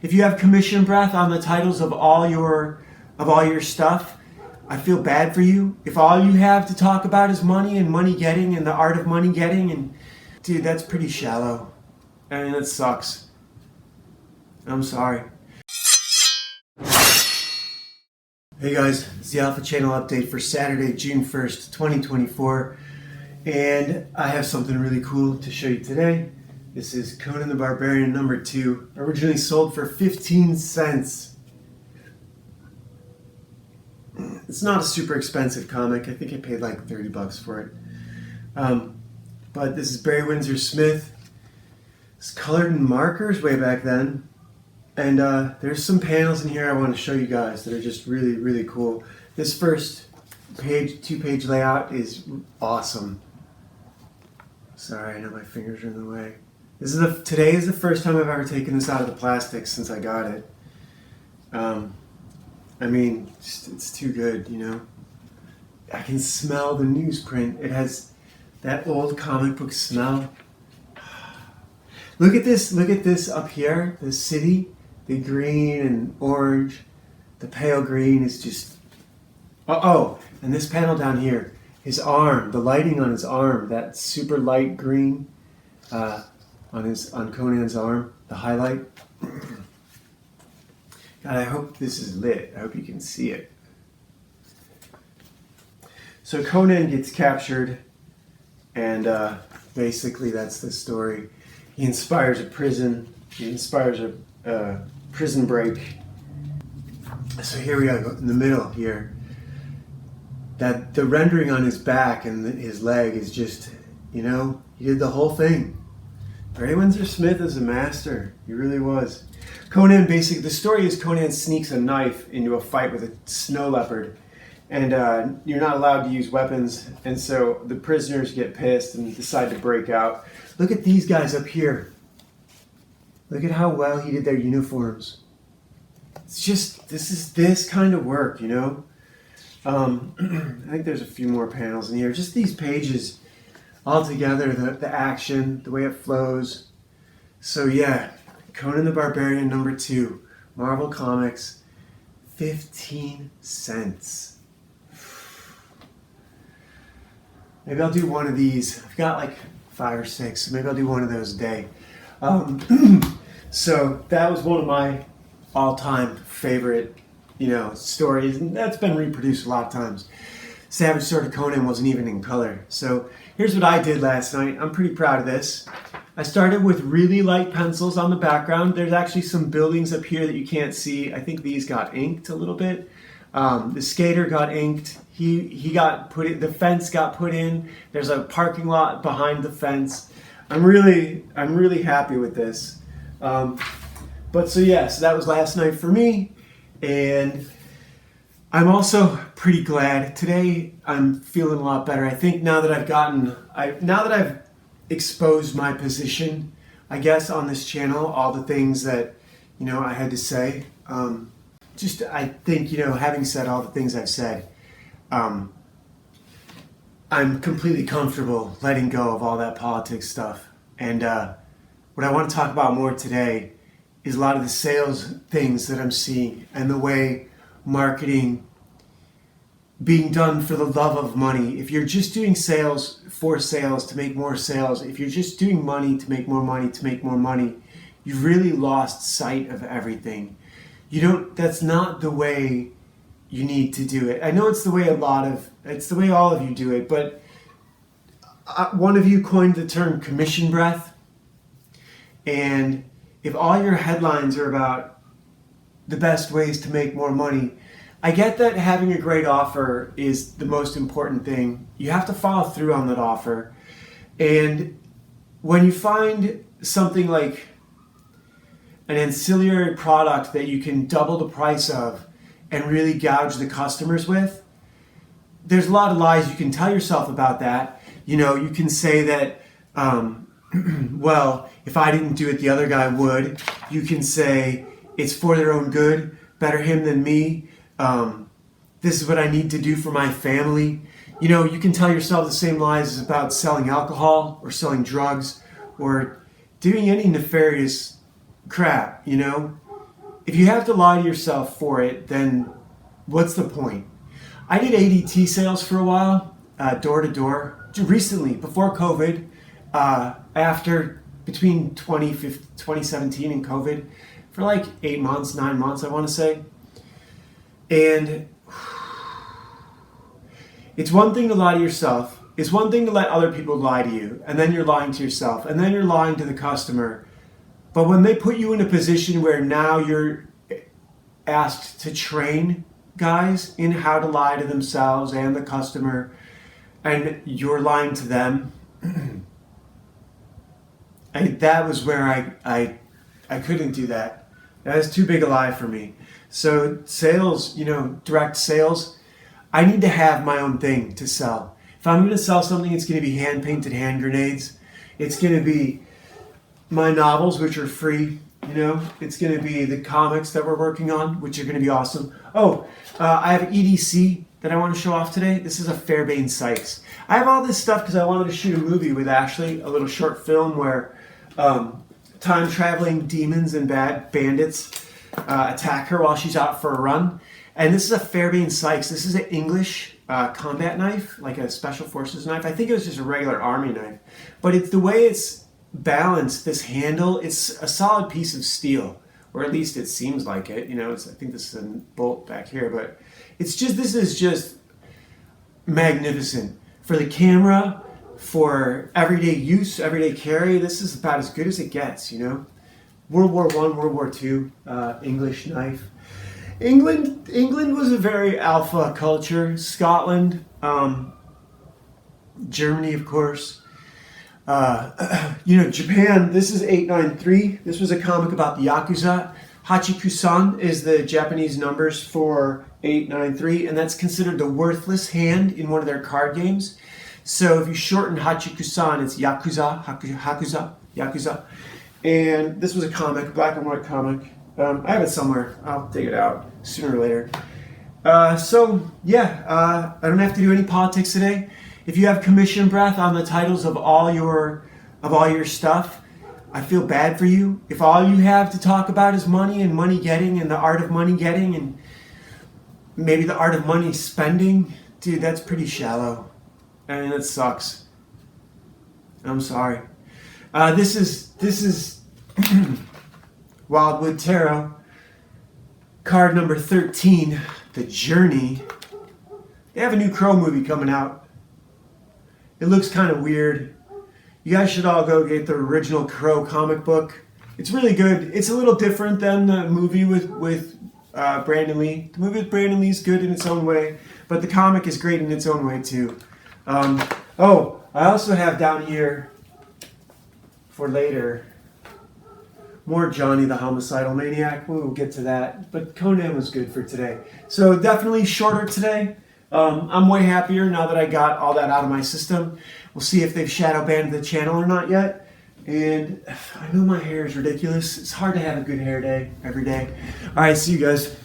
If you have commission breath on the titles of all your stuff, I feel bad for you. If all you have to talk about is money and money getting and the art of money getting, and dude, that's pretty shallow. I mean, that sucks. I'm sorry. Hey guys, it's the Alpha Channel update for Saturday, June 1st, 2024. And I have something really cool to show you today. This is Conan the Barbarian #2, originally sold for 15 cents. It's not a super expensive comic. I think I paid like 30 bucks for it. But this is Barry Windsor Smith. It's colored in markers way back then. And there's some panels in here I want to show you guys that are just really, really cool. This first page, 2-page layout is awesome. Sorry, I know my fingers are in the way. Today is the first time I've ever taken this out of the plastic since I got it. I mean, it's too good, you know. I can smell the newsprint. It has that old comic book smell. Look at this up here, the city. The green and orange, the pale green is just, oh, and this panel down here, his arm, the lighting on his arm, that super light green on Conan's arm, the highlight. God, I hope this is lit. I hope you can see it. So Conan gets captured, and basically that's the story. He inspires a prison. He inspires a prison break. So here we go in the middle here. That the rendering on his back and his leg is just, you know, he did the whole thing. Barry Windsor Smith is a master. He really was. Conan, basically, the story is Conan sneaks a knife into a fight with a snow leopard, and you're not allowed to use weapons, and so the prisoners get pissed and decide to break out. Look at these guys up here. Look at how well he did their uniforms. It's just, this is this kind of work, you know? I think there's a few more panels in here. Just these pages all together, the action, the way it flows. So yeah, Conan the Barbarian #2, Marvel Comics, 15 cents. Maybe I'll do one of these. I've got like 5 or 6, so maybe I'll do one of those a day. So that was one of my all-time favorite, stories, and that's been reproduced a lot of times. Savage Sword of Conan wasn't even in color. So here's what I did last night. I'm pretty proud of this. I started with really light pencils on the background. There's actually some buildings up here that you can't see. I think these got inked a little bit. The skater got inked. He got put in, the fence got put in. There's a parking lot behind the fence. I'm really happy with this. So that was last night for me, and I'm also pretty glad. Today I'm feeling a lot better. I think now that I've exposed my position, I guess, on this channel, all the things that, I had to say. I think, having said all the things I've said, I'm completely comfortable letting go of all that politics stuff. And what I want to talk about more today is a lot of the sales things that I'm seeing and the way marketing being done for the love of money. If you're just doing sales for sales to make more sales, if you're just doing money to make more money, you've really lost sight of everything. That's not the way you need to do it. I know it's the way it's the way all of you do it, but one of you coined the term commission breath. And if all your headlines are about the best ways to make more money, I get that having a great offer is the most important thing. You have to follow through on that offer. And when you find something like an ancillary product that you can double the price of and really gouge the customers with, there's a lot of lies you can tell yourself about that. You can say that, well, if I didn't do it, the other guy would. You can say it's for their own good, better him than me. This is what I need to do for my family. You can tell yourself the same lies about selling alcohol or selling drugs or doing any nefarious crap, if you have to lie to yourself for it, then what's the point? I did ADT sales for a while, door to door, recently, before COVID, between 2017 and COVID, for like 8 months, 9 months, I want to say. And it's one thing to lie to yourself. It's one thing to let other people lie to you, and then you're lying to yourself, and then you're lying to the customer. But when they put you in a position where now you're asked to train guys in how to lie to themselves and the customer, and you're lying to them, that was where I couldn't do that. That was too big a lie for me. So sales, direct sales, I need to have my own thing to sell. If I'm going to sell something, it's going to be hand-painted hand grenades. It's going to be my novels, which are free. It's going to be the comics that we're working on, which are going to be awesome. I have EDC that I want to show off today. This is a Fairbairn Sykes. I have all this stuff because I wanted to shoot a movie with Ashley, a little short film where time-traveling demons and bad bandits attack her while she's out for a run. And this is a Fairbairn Sykes. This is an English combat knife, like a special forces knife. I think it was just a regular army knife. But it's the way it's balanced, this handle, it's a solid piece of steel, or at least it seems like it. I think this is a bolt back here, but this is just magnificent. For the camera, for everyday use, everyday carry, this is about as good as it gets, World War I, World War II, English knife. England was a very alpha culture. Scotland, Germany, of course. Japan, this is 893. This was a comic about the Yakuza. Hachikusan is the Japanese numbers for 893, and that's considered the worthless hand in one of their card games. So if you shorten Hachikusan, it's Yakuza, Yakuza. And this was a comic, black and white comic. I have it somewhere. I'll dig it out sooner or later. I don't have to do any politics today. If you have commission breath on the titles of all your stuff, I feel bad for you. If all you have to talk about is money and money getting and the art of money getting and maybe the art of money spending, dude, that's pretty shallow. I mean, that sucks. I'm sorry. This is Wildwood Tarot, card number 13, The Journey. They have a new Crow movie coming out. It looks kind of weird. You guys should all go get the original Crow comic book. It's really good. It's a little different than the movie with Brandon Lee. The movie with Brandon Lee is good in its own way, but the comic is great in its own way too. I also have down here for later more Johnny the Homicidal Maniac. We'll get to that, but Conan was good for today. So definitely shorter today. I'm way happier now that I got all that out of my system. We'll see if they've shadow banned the channel or not yet. And I know my hair is ridiculous. It's hard to have a good hair day every day. All right, see you guys.